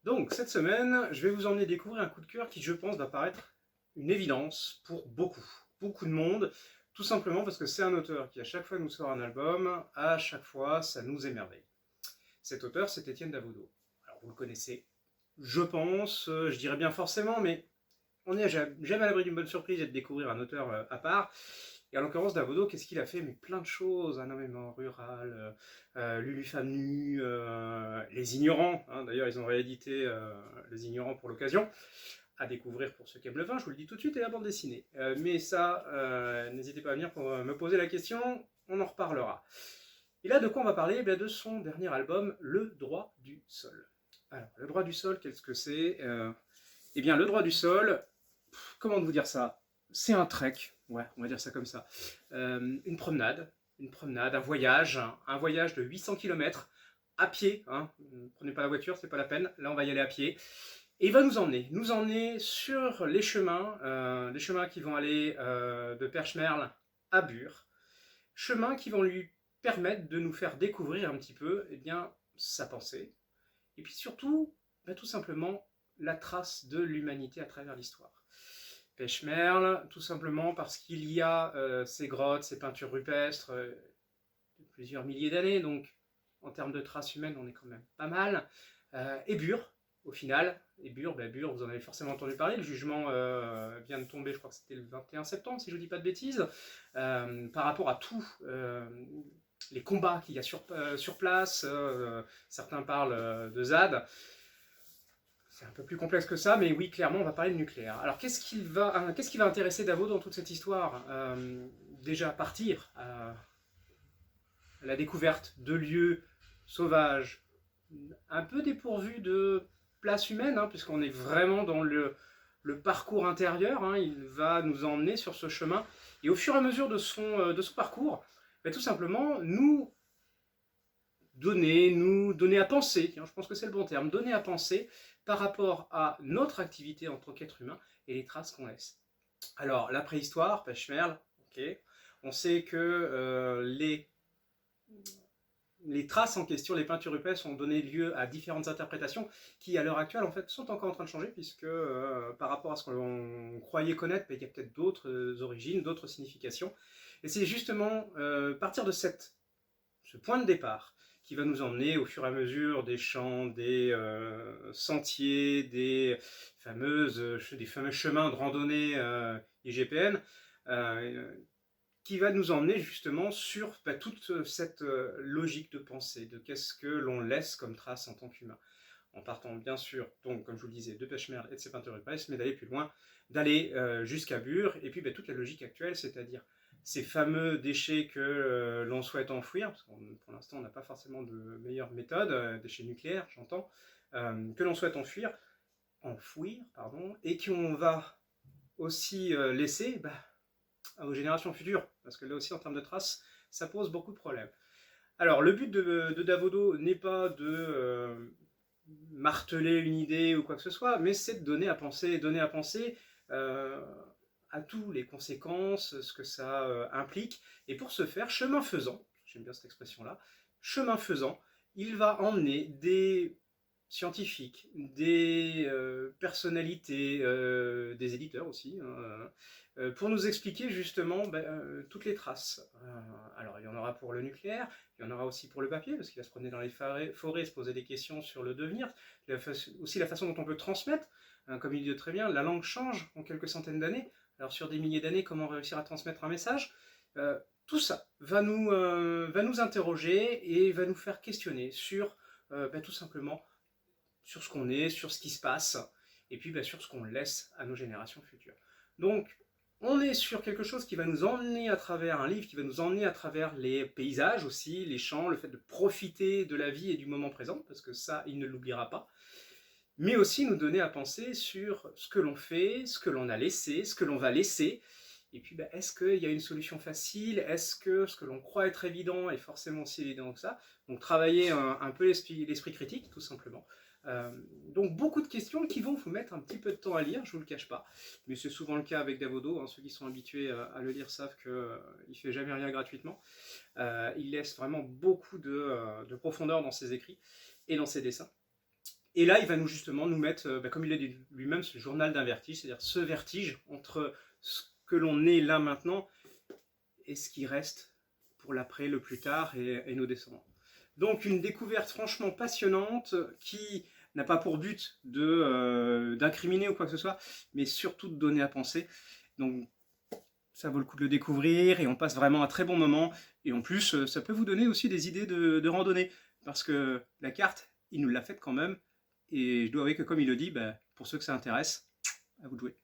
Donc, cette semaine, je vais vous emmener découvrir un coup de cœur qui, je pense, va paraître une évidence pour beaucoup de monde, tout simplement parce que c'est un auteur qui, à chaque fois nous sort un album, à chaque fois, ça nous émerveille. Cet auteur, c'est Étienne Davodo. Alors, vous le connaissez, je pense, je dirais bien forcément, mais on est jamais à l'abri d'une bonne surprise et de découvrir un auteur à part. Et en l'occurrence, Davodo, qu'est-ce qu'il a fait? Mais plein de choses, un homme rural, Lulu Femme Nue, Les Ignorants, hein, d'ailleurs ils ont réédité Les Ignorants pour l'occasion, à découvrir pour ceux qui aiment le vin, je vous le dis tout de suite, et la bande dessinée. Mais ça, n'hésitez pas à venir pour me poser la question, on en reparlera. Et là, de quoi on va parler? Eh bien, de son dernier album, Le Droit du Sol. Alors, Le Droit du Sol, qu'est-ce que c'est? Eh bien, Le Droit du Sol, comment vous dire ça? C'est un trek, ouais, on va dire ça comme ça. Une promenade, un voyage de 800 km à pied. Hein. Ne prenez pas la voiture, c'est pas la peine. Là, on va y aller à pied. Et il va nous emmener sur les chemins qui vont aller de Perchemerle à Bure, chemins qui vont lui permettre de nous faire découvrir un petit peu, eh bien, sa pensée, et puis surtout, tout simplement, la trace de l'humanité à travers l'histoire. Pêche-merle, tout simplement parce qu'il y a ces grottes, ces peintures rupestres de plusieurs milliers d'années, donc en termes de traces humaines, on est quand même pas mal. Et Bure, au final, et Bure, Bure, vous en avez forcément entendu parler, le jugement vient de tomber, je crois que c'était le 21 septembre, si je ne dis pas de bêtises, par rapport à tous les combats qu'il y a sur place, certains parlent de ZAD, c'est un peu plus complexe que ça, mais oui, clairement, on va parler de nucléaire. Alors, qu'est-ce qui va intéresser Davo dans toute cette histoire? Déjà, partir à la découverte de lieux sauvages, un peu dépourvus de place humaine, hein, puisqu'on est vraiment dans le parcours intérieur. Hein, il va nous emmener sur ce chemin. Et au fur et à mesure de son parcours, tout simplement, nous donner à penser, je pense que c'est le bon terme, donner à penser par rapport à notre activité en tant qu'être humain et les traces qu'on laisse. Alors, la préhistoire, Pêche-Merle, ok. On sait que les traces en question, les peintures rupestres, ont donné lieu à différentes interprétations qui, à l'heure actuelle, en fait, sont encore en train de changer, puisque par rapport à ce qu'on croyait connaître, il y a peut-être d'autres origines, d'autres significations. Et c'est justement partir de ce point de départ qui va nous emmener au fur et à mesure des champs, des sentiers, des fameux chemins de randonnée IGPN, qui va nous emmener justement sur toute cette logique de pensée, de qu'est-ce que l'on laisse comme trace en tant qu'humain. En partant bien sûr, donc comme je vous le disais, de Pêche-Merle et de ses peintures rupestres, mais d'aller plus loin, d'aller jusqu'à Bure, et puis toute la logique actuelle, c'est-à-dire ces fameux déchets que l'on souhaite enfouir, parce que pour l'instant on n'a pas forcément de meilleure méthode, déchets nucléaires j'entends, que l'on souhaite enfouir, et qu'on va aussi laisser aux générations futures, parce que là aussi en termes de traces, ça pose beaucoup de problèmes. Alors le but de Davodo n'est pas de marteler une idée ou quoi que ce soit, mais c'est de donner à penser euh, à tous les conséquences, ce que ça implique. Et pour ce faire, chemin faisant, j'aime bien cette expression-là, chemin faisant, il va emmener des scientifiques, des personnalités, des éditeurs aussi, hein, pour nous expliquer justement toutes les traces. Alors il y en aura pour le nucléaire, il y en aura aussi pour le papier, parce qu'il va se promener dans les forêts, se poser des questions sur le devenir, aussi la façon dont on peut transmettre, hein, comme il dit très bien, la langue change en quelques centaines d'années, alors sur des milliers d'années, comment réussir à transmettre un message? Tout ça va nous interroger et va nous faire questionner sur tout simplement sur ce qu'on est, sur ce qui se passe, et puis sur ce qu'on laisse à nos générations futures. Donc, on est sur quelque chose qui va nous emmener à travers un livre, qui va nous emmener à travers les paysages aussi, les champs, le fait de profiter de la vie et du moment présent, parce que ça, il ne l'oubliera pas, mais aussi nous donner à penser sur ce que l'on fait, ce que l'on a laissé, ce que l'on va laisser, et puis est-ce qu'il y a une solution facile? Est-ce que ce que l'on croit être évident est forcément si évident que ça? Donc travailler un peu l'esprit critique, tout simplement. Donc beaucoup de questions qui vont vous mettre un petit peu de temps à lire, je ne vous le cache pas. Mais c'est souvent le cas avec Davodo, hein. Ceux qui sont habitués à le lire savent qu'il ne fait jamais rien gratuitement. Il laisse vraiment beaucoup de profondeur dans ses écrits et dans ses dessins. Et là, il va justement nous mettre, comme il a dit lui-même, ce journal d'un vertige, c'est-à-dire ce vertige entre ce que l'on est là maintenant et ce qui reste pour l'après, le plus tard et nos descendants. Donc une découverte franchement passionnante qui n'a pas pour but d'incriminer ou quoi que ce soit, mais surtout de donner à penser. Donc ça vaut le coup de le découvrir et on passe vraiment un très bon moment. Et en plus, ça peut vous donner aussi des idées de randonnée, parce que la carte, il nous l'a faite quand même. Et je dois avouer que comme il le dit, pour ceux que ça intéresse, à vous de jouer.